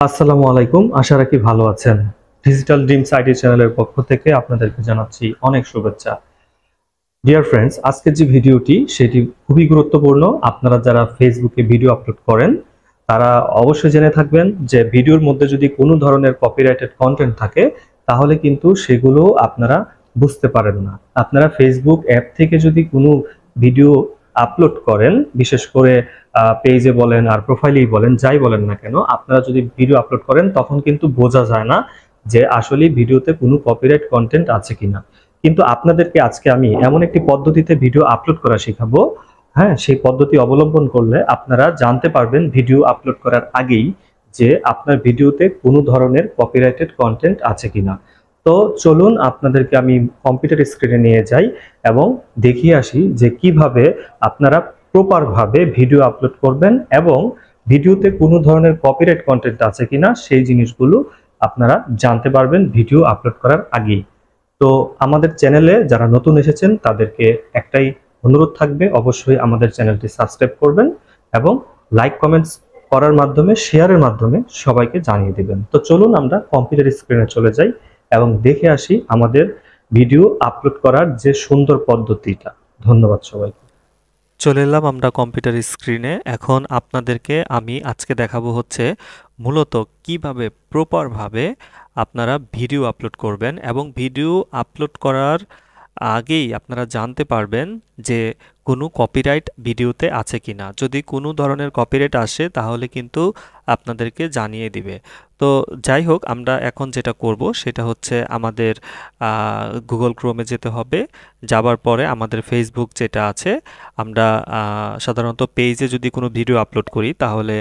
আসসালামু আলাইকুম। আশা রাখি ভালো আছেন। ডিজিটাল ড্রিমস আইডি চ্যানেলের পক্ষ থেকে আপনাদেরকে জানাচ্ছি অনেক শুভেচ্ছা। ডিয়ার ফ্রেন্ডস, আজকের যে ভিডিওটি সেটি খুবই গুরুত্বপূর্ণ। আপনারা যারা ফেসবুকে ভিডিও আপলোড করেন তারা অবশ্যই জেনে থাকবেন যে ভিডিওর মধ্যে যদি কোনো ধরনের কপিরাইটেড কন্টেন্ট থাকে তাহলে কিন্তু সেগুলো আপনারা বুঝতে পারেন না। আপনারা ফেসবুক অ্যাপ থেকে যদি কোনো ভিডিও আপলোড করেন, বিশেষ করে পেজে বলেন আর প্রোফাইলেই বলেন, যাই বলেন না কেন, আপনারা যদি ভিডিও আপলোড করেন তখন কিন্তু বোঝা যায় না যে আসলে ভিডিওতে কোনো কপিরাইট কন্টেন্ট আছে কিনা। কিন্তু আপনাদেরকে আজকে আমি এমন একটি পদ্ধতিতে ভিডিও আপলোড করা শেখাবো, হ্যাঁ, সেই পদ্ধতি অবলম্বন করলে আপনারা জানতে পারবেন ভিডিও আপলোড করার আগেই যে আপনার ভিডিওতে কোনো ধরনের কপিরাইটেড কন্টেন্ট আছে কিনা। তো চলুন আপনাদেরকে আমি কম্পিউটার স্ক্রিনে নিয়ে যাই এবং দেখিয়ে আসি যে কিভাবে আপনারা প্রপার ভাবে ভিডিও আপলোড করবেন এবং ভিডিওতে কোনো ধরনের কপিরাইট কন্টেন্ট আছে কিনা সেই জিনিসগুলো আপনারা জানতে পারবেন ভিডিও আপলোড করার আগেই। তো আমাদের চ্যানেলে যারা নতুন এসেছেন তাদেরকে একটাই অনুরোধ থাকবে, অবশ্যই আমাদের চ্যানেলটি সাবস্ক্রাইব করবেন এবং লাইক কমেন্টস করার মাধ্যমে, শেয়ারের মাধ্যমে সবাইকে জানিয়ে দিবেন। তো চলুন আমরা কম্পিউটার স্ক্রিনে চলে যাই এবং দেখে আসি আমাদের ভিডিও আপলোড করার যে সুন্দর পদ্ধতিটা। ধন্যবাদ সবাইকে। চলে এলাম আমরা কম্পিউটার স্ক্রিনে। এখন আপনাদেরকে আমি আজকে দেখাবো হচ্ছে মূলত কিভাবে প্রপারভাবে আপনারা ভিডিও আপলোড করবেন এবং ভিডিও আপলোড করার আগেই আপনারা জানতে পারবেন যে কোনো কপিরাইট ভিডিওতে আছে কিনা। যদি কোনো ধরনের কপিরাইট আসে তাহলে কিন্তু আপনাদেরকে জানিয়ে দিবে। তো যাই হোক, আমরা এখন যেটা করব সেটা হচ্ছে আমাদের গুগল ক্রোমে যেতে হবে। যাবার পরে আমাদের ফেসবুক যেটা আছে, আমরা সাধারণত পেজে যদি কোনো ভিডিও আপলোড করি তাহলে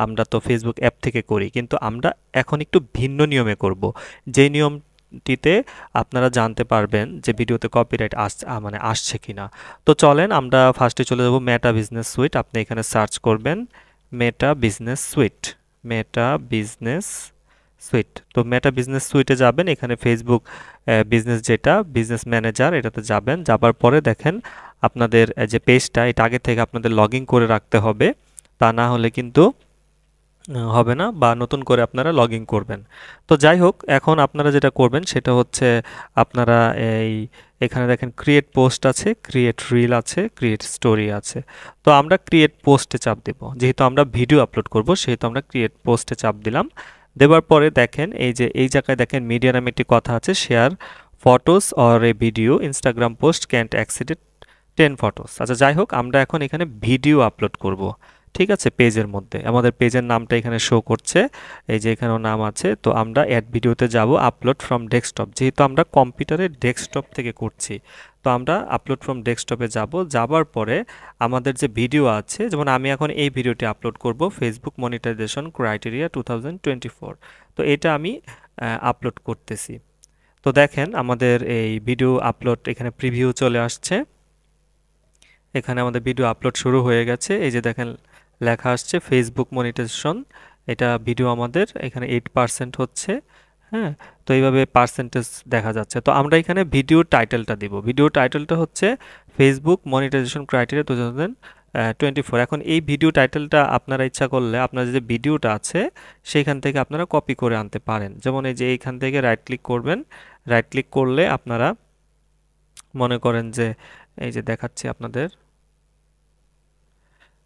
আমরা তো ফেসবুক অ্যাপ থেকে করি, কিন্তু আমরা এখন একটু ভিন্ন নিয়মে করব। যেই নিয়মটিতে আপনারা জানতে পারবেন যে ভিডিওতে কপিরাইট মানে আসছে কিনা। তো চলেন আমরা ফার্স্টে চলে যাব মেটা বিজনেস সুইট। আপনি এখানে সার্চ করবেন মেটা বিজনেস সুইট। মেটা বিজনেস সুইট। তো মেটা বিজনেস সুইটে যাবেন, এখানে ফেসবুক বিজনেস যেটা বিজনেস ম্যানেজার এটাতে যাবেন। যাবার পরে দেখেন আপনাদের যে পেজটা, এটা আগে থেকে আপনাদের লগ ইন করে রাখতে হবে, তা না হলে কিন্তু হবে না, বা নতুন করে আপনারা লগ ইন করবেন। তো যাই হোক, এখন আপনারা যেটা করবেন সেটা হচ্ছে আপনারা এখানে দেখেন ক্রিয়েট পোস্ট আছে, ক্রিয়েট রিল আছে, ক্রিয়েট স্টোরি আছে। তো আমরা ক্রিয়েট পোস্টে চাপ দেব, যেহেতু আমরা ভিডিও আপলোড করব সেহেতু আমরা ক্রিয়েট পোস্টে চাপ দিলাম। দেওয়ার পরে দেখেন এই জায়গায় দেখেন মিডিয়া নামে একটি কথা আছে, share photos or a video Instagram post can't exceed 10 photos. আচ্ছা যাই হোক, আমরা এখন এখানে ভিডিও আপলোড করব। ঠিক আছে, পেজের মধ্যে আমাদের পেজের নামটা এখানে শো করছে, এই যে এখানেও নাম আছে। তো আমরা অ্যাড ভিডিওতে যাব, আপলোড ফ্রম ডেস্কটপ, যেহেতু আমরা কম্পিউটারের ডেস্কটপ থেকে করছি। তো আমরা আপলোড ফ্রম ডেস্কটপে যাব। যাবার পরে আমাদের যে ভিডিও আছে, যেমন আমি এখন এই ভিডিওটি আপলোড করব ফেসবুক মনিটাইজেশন ক্রাইটেরিয়া 2024। তো এটা আমি আপলোড করতেছি। তো দেখেন আমাদের এই ভিডিও আপলোড এখানে প্রিভিউ চলে আসছে। এখানে আমাদের ভিডিও আপলোড শুরু হয়ে গেছে। এই যে দেখেন লেখা আসছে ফেসবুক মনিটাইজেশন, এটা ভিডিও আমাদের এখানে 8% হচ্ছে। হ্যাঁ, তো এইভাবে পার্সেন্টেজ দেখা যাচ্ছে। তো আমরা এখানে ভিডিও টাইটেলটা দিব। ভিডিও টাইটেলটা হচ্ছে ফেসবুক মনিটাইজেশন ক্রাইটেরিয়া 2024। এখন এই ভিডিও টাইটেলটা আপনারা ইচ্ছা করলে আপনার যে ভিডিওটা আছে সেইখান থেকে আপনারা কপি করে আনতে পারেন। যেমন এই যে এইখান থেকে রাইট ক্লিক করবেন, রাইট ক্লিক করলে আপনারা মনে করেন যে এই যে দেখাচ্ছি আপনাদের,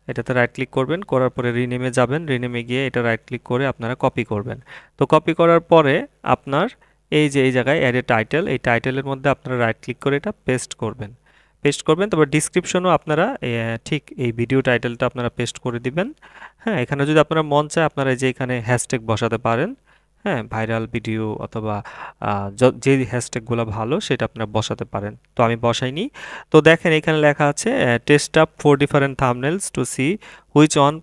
এটাতে রাইট ক্লিক করবেন, করার পরে রিনেমে যাবেন, রিনেমে গিয়ে এটা রাইট ক্লিক করে আপনারা কপি করবেন। তো কপি করার পরে আপনার এই যে এই জায়গায় অ্যাড এ টাইটেল, এই টাইটেলের মধ্যে আপনারা রাইট ক্লিক করে এটা পেস্ট করবেন। পেস্ট করবেন, তারপর ডিসক্রিপশনও আপনারা ঠিক এই ভিডিও টাইটেলটা আপনারা পেস্ট করে দিবেন। হ্যাঁ, এখানে যদি আপনারা মন চায় আপনারা এই যে এখানে হ্যাশট্যাগ বসাতে পারেন। হ্যাঁ, ভাইরাল ভিডিও অথবা যে হ্যাশট্যাগুলো ভালো সেটা আপনারা বসাতে পারেন। তো আমি বসাইনি। তো দেখেন এখানে লেখা আছে test up 4 different thumbnails to see which one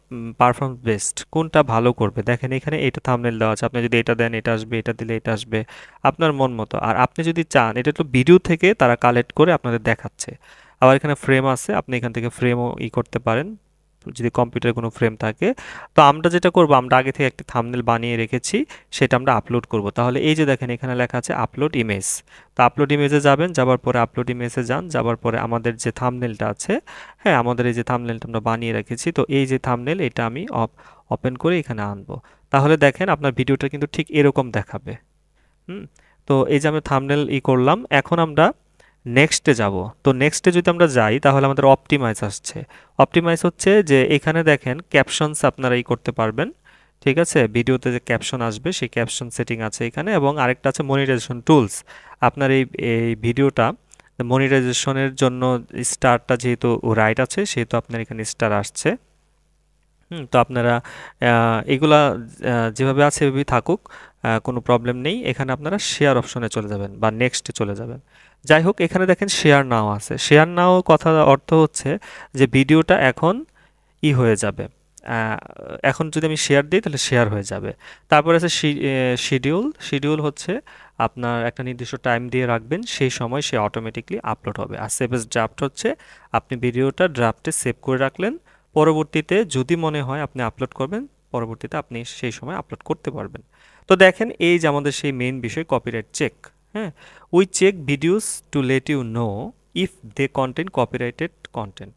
perform best, কোনটা ভালো করবে। দেখেন এখানে এটা থাম্বনেল দেওয়া আছে, আপনি যদি এটা দেন এটা আসবে, এটা দিলে এটা আসবে, আপনার মন মতো। আর আপনি যদি চান, এটা তো ভিডিও থেকে তারা কালেক্ট করে আপনাদের দেখাচ্ছে। আবার এখানে ফ্রেম আছে, আপনি এখান থেকে ফ্রেমও করতে পারেন যদি কম্পিউটারে কোনো ফ্রেম থাকে। তো আমরা যেটা করব, আমরা আগে থেকে একটা থাম্বনেল বানিয়ে রেখেছি, সেটা আমরা আপলোড করব। তাহলে এই যে দেখেন এখানে লেখা আছে আপলোড ইমেজ। তো আপলোড ইমেজে যাবেন, যাবার পরে আপলোড ইমেজে যান, যাবার পরে আমাদের যে থাম্বনেলটা আছে, হ্যাঁ আমাদের এই যে থাম্বনেলটা আমরা বানিয়ে রেখেছি, তো এই যে থাম্বনেল এটা আমি ওপেন করে এখানে আনবো, তাহলে দেখেন আপনার ভিডিওটা কিন্তু ঠিক এরকম দেখাবে। হুম, তো এই যে আমি থাম্বনেল করলাম, এখন আমরা নেক্সটে যাব। তো নেক্সটে যদি আমরা যাই তাহলে আমাদের অপটিমাইজ আসছে। অপটিমাইজ হচ্ছে যে এখানে দেখেন ক্যাপশনস আপনারা করতে পারবেন। ঠিক আছে, ভিডিওতে যে ক্যাপশন আসবে সেই ক্যাপশন সেটিং আছে এখানে, এবং আরেকটা আছে মনিটাইজেশন টুলস। আপনার এই এই ভিডিওটা মনিটাইজেশনের জন্য স্টারটা যেহেতু রাইট আছে সেহেতু আপনার এখানে স্টার আসছে। তো আপনারা এগুলা যেভাবে আছে এভাবেই থাকুক, কোনো প্রবলেম নেই। এখানে আপনারা শেয়ার অপশনে চলে যাবেন বা নেক্সটে চলে যাবেন। যাই হোক, এখানে দেখেন শেয়ার নাও আছে। শেয়ার নাও কথা অর্থ হচ্ছে যে ভিডিওটা এখন হয়ে যাবে। আহ, এখন যদি আমি শেয়ার দিই তাহলে শেয়ার হয়ে যাবে। তারপরে আছে শিডিউল। শিডিউল হচ্ছে আপনার একটা নির্দিষ্ট টাইম দিয়ে রাখবেন, সেই সময় সে অটোমেটিকলি আপলোড হবে। আর সেভ এস ড্রাফট হচ্ছে আপনি ভিডিওটা ড্রাফটে সেভ করে রাখলেন, পরবর্তীতে যদি মনে হয় আপনি আপলোড করবেন, পরবর্তীতে আপনি সেই সময় আপলোড করতে পারবেন। তো দেখেন এই যে আমাদের সেই মেইন বিষয় কপিরাইট চেক। হ্যাঁ, we check videos to let you know if they contain copyrighted content.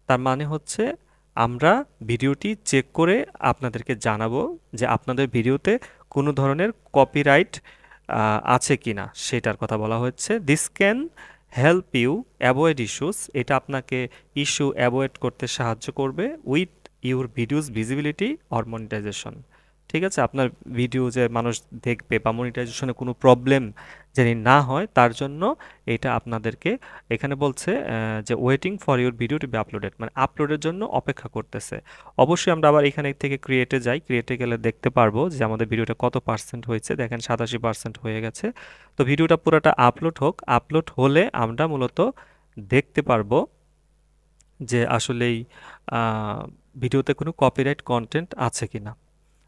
তার মানে হচ্ছে আমরা ভিডিওটি চেক করে আপনাদেরকে জানাবো যে আপনাদের ভিডিওতে কোনো ধরনের কপিরাইট আছে কিনা সেটার কথা বলা হচ্ছে। This can help you avoid issues. এটা আপনাকে ইস্যু অ্যাভয়েড করতে সাহায্য করবে with your videos visibility or monetisation. ঠিক আছে, আপনার ভিডিও যে মানুষ দেখবে বা মনিটাইজেশনে কোনো প্রবলেম জানি না হয় তার জন্য এটা আপনাদেরকে এখানে বলছে যে waiting for your video to be uploaded, মানে আপলোডের জন্য অপেক্ষা করতেছে। অবশ্যই আমরা আবার এখানে থেকে ক্রিয়েটে যাই, ক্রিয়েটে গেলে দেখতে পারবো যে আমাদের ভিডিওটা কত পার্সেন্ট হয়েছে। দেখেন 87% হয়ে গেছে। তো ভিডিওটা পুরোটা আপলোড হোক, আপলোড হলে আমরা মূলত দেখতে পারবো যে আসলেই ভিডিওতে কোনো কপিরাইট কন্টেন্ট আছে কিনা।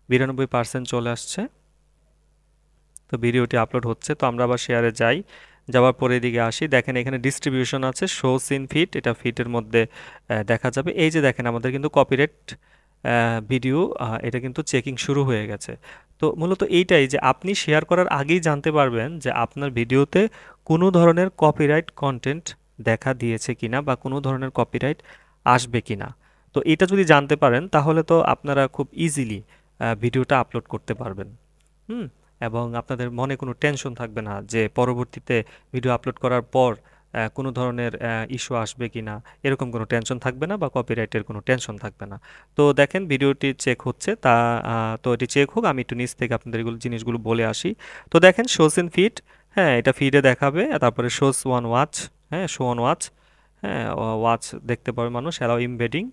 92% চলে আসছে। তো ভিডিওটি আপলোড হচ্ছে। তো আমরা আবার শেয়ারে যাই, যাওয়ার পরে এদিকে আসি, দেখেন এখানে ডিস্ট্রিবিউশন আছে, শোস ইন ফিড, এটা ফিডের মধ্যে দেখা যাবে। এই যে দেখেন আমাদের কিন্তু কপিরাইট ভিডিও, এটা কিন্তু চেকিং শুরু হয়ে গেছে। তো মূলত এইটাই যে আপনি শেয়ার করার আগেই জানতে পারবেন যে আপনার ভিডিওতে কোনো ধরনের কপিরাইট কন্টেন্ট দেখা দিয়েছে কিনা বা কোনো ধরনের কপিরাইট আসবে কিনা। তো এটা যদি জানতে পারেন তাহলে তো আপনারা খুব ইজিলি ভিডিওটা আপলোড করতে পারবেন। হুম, এবং আপনাদের মনে কোনো টেনশন থাকবে না যে পরবর্তীতে ভিডিও আপলোড করার পর কোনো ধরনের ইস্যু আসবে কিনা, এরকম কোনো টেনশন থাকবে না বা কপিরাইটের কোনো টেনশন থাকবে না। তো দেখেন ভিডিওটি চেক হচ্ছে, তো এটি চেক হোক, আমি একটু নিচ থেকে আপনাদের এগুলো জিনিসগুলো বলে আসি। তো দেখেন শোস ইন ফিড, হ্যাঁ এটা ফিডে দেখাবে। তারপরে শোস ওয়ান ওয়াচ, হ্যাঁ শো অন ওয়াচ, হ্যাঁ ওয়াচ দেখতে পাবে মানুষ। অ্যালাউ ইমবেডিং,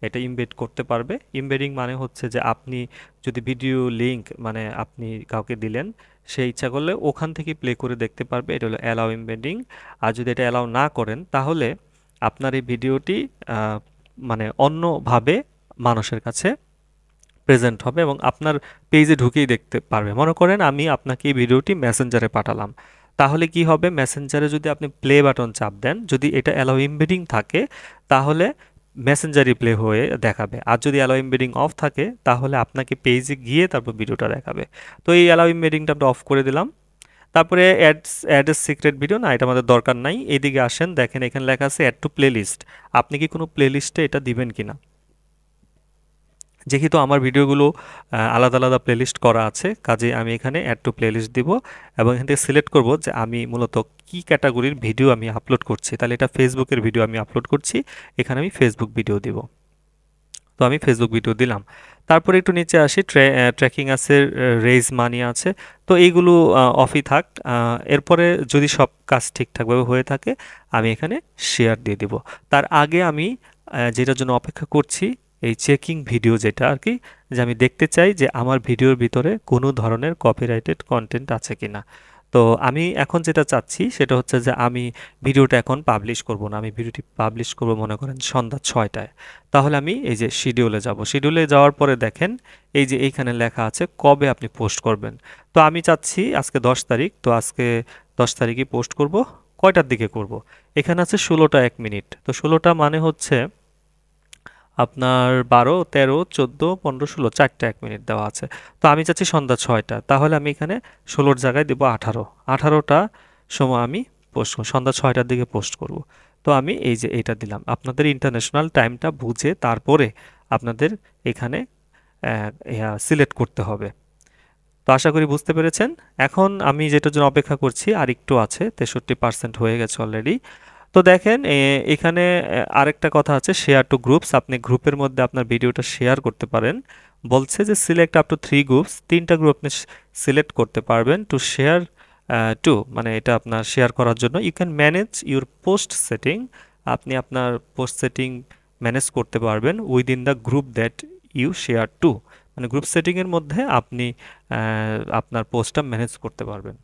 এটা ইমবেড করতে পারবে। ইমবেডিং মানে হচ্ছে যে আপনি যদি ভিডিও লিংক মানে আপনি কাউকে দিলেন, সে ইচ্ছা করলে ওখান থেকে প্লে করে দেখতে পারবে, এটা হলো অ্যালাউ ইমবেডিং। আর যদি এটা অ্যালাউ না করেন তাহলে আপনার এই ভিডিওটি মানে অন্যভাবে মানুষের কাছে প্রেজেন্ট হবে এবং আপনার পেজে ঢুকেই দেখতে পারবে। মনে করেন আমি আপনাকে এই ভিডিওটি মেসেঞ্জারে পাঠালাম, তাহলে কি হবে, মেসেঞ্জারে যদি আপনি প্লে বাটন চাপ দেন, যদি এটা অ্যালাউ ইমবেডিং থাকে তাহলে মেসেঞ্জারই প্লে হয়ে দেখাবে। আর যদি অ্যালাউ ইমবেডিং অফ থাকে তাহলে আপনাকে পেজে গিয়ে তারপর ভিডিওটা দেখাবে। তো এই অ্যালাউ ইমবেডিংটা আমরা অফ করে দিলাম। তারপরে অ্যাড সিক্রেট ভিডিও, না এটা আমাদের দরকার নাই। এইদিকে আসেন, দেখেন এখানে লেখা আছে অ্যাড টু প্লেলিস্ট। আপনি কি কোনো প্লেলিস্টে এটা দিবেন কিনা। যেহেতু আমার ভিডিওগুলো আলাদা আলাদা প্লেলিস্ট করা আছে, কাজে আমি এখানে অ্যাড টু প্লেলিস্ট দিব এবং এখান থেকে সিলেক্ট করব যে আমি মূলত কি ক্যাটাগরির ভিডিও আমি আপলোড করছি। তাহলে এটা ফেসবুকের ভিডিও আমি আপলোড করছি, এখানে আমি ফেসবুক ভিডিও দিব। তো আমি ফেসবুক ভিডিও দিলাম। তারপরে একটু নিচে আসি, ট্র্যাকিং আছে, রেইজ মানি আছে। তো এইগুলো অফই থাক। এরপরে যদি সব কাজ ঠিকঠাকভাবে হয়ে থাকে আমি এখানে শেয়ার দিয়ে দিব। তার আগে আমি যেটার জন্য অপেক্ষা করছি, এই চেকিং ভিডিও যেটা আর কি, যে আমি দেখতে চাই যে আমার ভিডিওর ভিতরে কোনো ধরনের কপিরাইটেড কন্টেন্ট আছে কিনা। তো আমি এখন যেটা চাচ্ছি সেটা হচ্ছে যে আমি ভিডিওটা এখন পাবলিশ করব না, আমি ভিডিওটি পাবলিশ করব মনে করেন সন্ধ্যা 6টায়। তাহলে আমি এই যে শিডিউলে যাব, শিডিউলে যাওয়ার পরে দেখেন এই যে এইখানে লেখা আছে কবে আপনি পোস্ট করবেন। তো আমি চাচ্ছি আজকে 10 তারিখ, তো আজকে 10 তারিখই পোস্ট করব। কয়টার দিকে করব, এখানে আছে 16টা 1 মিনিট। তো 16টা মানে হচ্ছে আপনার 12, 13, 14, 15, 16, 4টা 1 মিনিট দেওয়া আছে। তো আমি চাচ্ছি সন্ধ্যা 6টা, তাহলে আমি এখানে 16-র জায়গায় দেবো 18। 18টা সময় আমি পোস্ট করব, সন্ধ্যা 6টার দিকে পোস্ট করব। তো আমি এই যে এইটা দিলাম, আপনাদের ইন্টারন্যাশনাল টাইমটা বুঝে তারপরে আপনাদের এখানে সিলেক্ট করতে হবে। তো আশা করি বুঝতে পেরেছেন। এখন আমি যেটার জন্য অপেক্ষা করছি আর একটু আছে, 63% হয়ে গেছে অলরেডি। তো দেখেন এখানে আরেকটা কথা আছে, শেয়ার টু গ্রুপস। আপনি গ্রুপের মধ্যে আপনার ভিডিওটা শেয়ার করতে পারেন। বলছে যে সিলেক্ট আপ টু 3 গ্রুপস, 3টা গ্রুপ আপনি সিলেক্ট করতে পারবেন টু শেয়ার টু, মানে এটা আপনার শেয়ার করার জন্য। You can manage your post setting, আপনি আপনার পোস্ট সেটিং ম্যানেজ করতে পারবেন within the group that you share to, মানে গ্রুপ সেটিংয়ের মধ্যে আপনি আপনার পোস্টটা ম্যানেজ করতে পারবেন।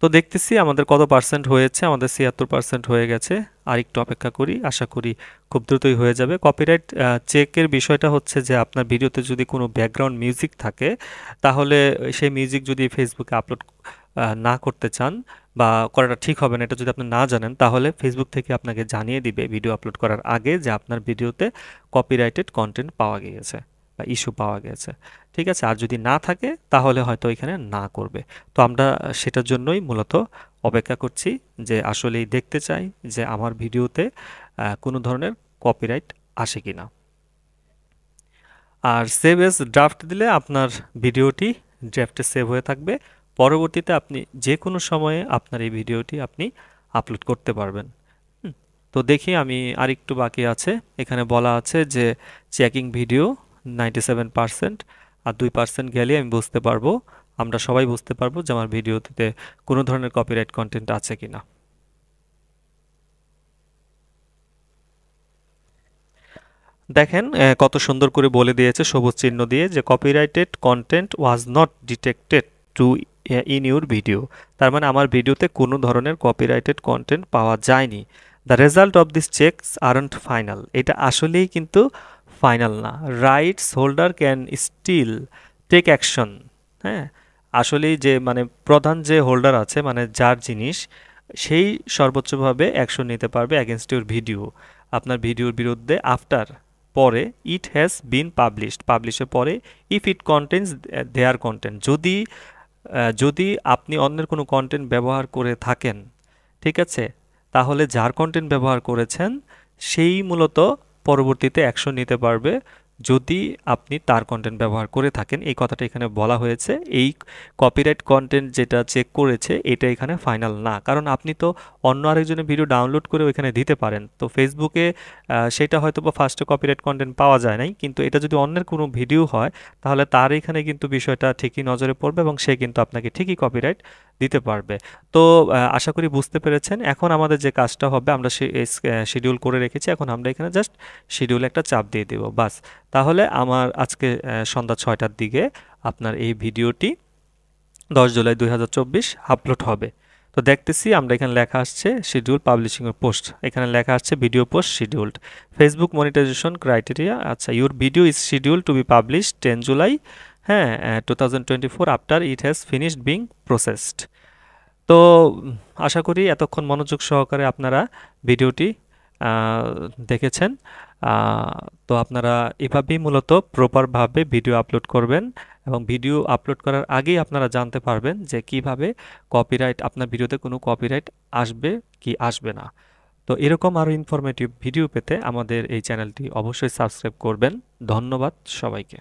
তো দেখতেছি আমাদের কত পার্সেন্ট হয়েছে, আমাদের 76% হয়ে গেছে। আর একটু অপেক্ষা করি, আশা করি খুব দ্রুতই হয়ে যাবে। কপিরাইট চেকের বিষয়টা হচ্ছে যে আপনার ভিডিওতে যদি কোনো ব্যাকগ্রাউন্ড মিউজিক থাকে, তাহলে সেই মিউজিক যদি ফেসবুকে আপলোড না করতে চান বা করাটা ঠিক হবে না, এটা যদি আপনি না জানেন, তাহলে ফেসবুক থেকে আপনাকে জানিয়ে দিবে ভিডিও আপলোড করার আগে যে আপনার ভিডিওতে কপিরাইটেড কন্টেন্ট পাওয়া গিয়েছে বা ইস্যু পাওয়া গেছে। ঠিক আছে, আর যদি না থাকে তাহলে হয়তো এখানে না করবে। তো আমরা সেটার জন্যই মূলত অপেক্ষা করছি, যে আসলেই দেখতে চাই যে আমার ভিডিওতে কোনো ধরনের কপিরাইট আসে কিনা। আর সেভ এজ ড্রাফট দিলে আপনার ভিডিওটি ড্রাফটে সেভ হয়ে থাকবে। পরবর্তীতে আপনি যে কোনো সময়ে আপনার এই ভিডিওটি আপনি আপলোড করতে পারবেন। তো দেখি আমি আরেকটু বাকি আছে। এখানে বলা আছে যে চেকিং ভিডিও 97%, আর 2% গেলে আমি বুঝতে পারবো, আমরা সবাই বুঝতে পারবো যে আমার ভিডিওতে কোনো ধরনের কপিরাইট কন্টেন্ট আছে কিনা। দেখেন কত সুন্দর করে বলে দিয়েছে সবুজ চিহ্ন দিয়ে যে copyrighted content was not detected to in your video. তার মানে আমার ভিডিওতে কোনো ধরনের কপিরাইটেড কন্টেন্ট পাওয়া যায়নি। The result of this checks aren't final, এটা আসলেই কিন্তু ফাইনাল না। Rights holder can still take action. হ্যাঁ, আসলেই যে মানে প্রধান যে হোল্ডার আছে, মানে যার জিনিস, সেই সর্বোচ্চভাবে অ্যাকশন নিতে পারবে অ্যাগেনস্ট ইউর ভিডিও, আপনার ভিডিওর বিরুদ্ধে, আফটার, পরে, ইট হ্যাজ বিন পাবলিশড, পাবলিশের পরে, if it contents their content, যদি যদি আপনি অন্যের কোনো কন্টেন্ট ব্যবহার করে থাকেন, ঠিক আছে, তাহলে যার কন্টেন্ট ব্যবহার করেছেন সেই মূলত পরবর্তীতে অ্যাকশন নিতে পারবে যদি আপনি তার কন্টেন্ট ব্যবহার করে থাকেন। এই কথাটা এখানে বলা হয়েছে। এই কপিরাইট কন্টেন্ট যেটা চেক করেছে এটা এখানে ফাইনাল না, কারণ আপনি তো অন্য আরেকজনের ভিডিও ডাউনলোড করে ওইখানে দিতে পারেন। তো ফেসবুকে সেটা হয়তো বা ফার্স্টে কপিরাইট কন্টেন্ট পাওয়া যায় নাই, কিন্তু এটা যদি অন্যের কোনো ভিডিও হয় তাহলে তার এখানে কিন্তু বিষয়টা ঠিকই নজরে পড়বে এবং সে কিন্তু আপনাকে ঠিকই কপিরাইট দিতে পারবে। তো আশা করি বুঝতে পেরেছেন। এখন আমাদের যে কাজটা হবে, আমরা শিডিউল করে রেখেছি, এখন আমরা এখানে জাস্ট শিডিউলে একটা চাপ দিয়ে দেব, বাস। তাহলে আমার আজকে সন্ধ্যা 6টার দিকে আপনার এই ভিডিওটি 10 জুলাই 2024 আপলোড হবে। তো দেখতেছি আমরা এখানে লেখা আসছে শিডিউল পাবলিশিং এর পোস্ট, এখানে লেখা আসছে video post scheduled, Facebook monetization criteria. আচ্ছা, your video is schedule to be publish 10 July, হ্যাঁ, 2024 after it has finished being processed. তো আশা করি এতক্ষণ মনোযোগ সহকারে আপনারা ভিডিওটি দেখেছেন। তো আপনারা এভাবেই মূলত প্রপারভাবে ভিডিও আপলোড করবেন এবং ভিডিও আপলোড করার আগেই আপনারা জানতে পারবেন যে কিভাবে কপিরাইট, আপনার ভিডিওতে কোনো কপিরাইট আসবে কি আসবে না। তো এরকম আরও ইনফরমেটিভ ভিডিও পেতে আমাদের এই চ্যানেলটি অবশ্যই সাবস্ক্রাইব করবেন। ধন্যবাদ সবাইকে।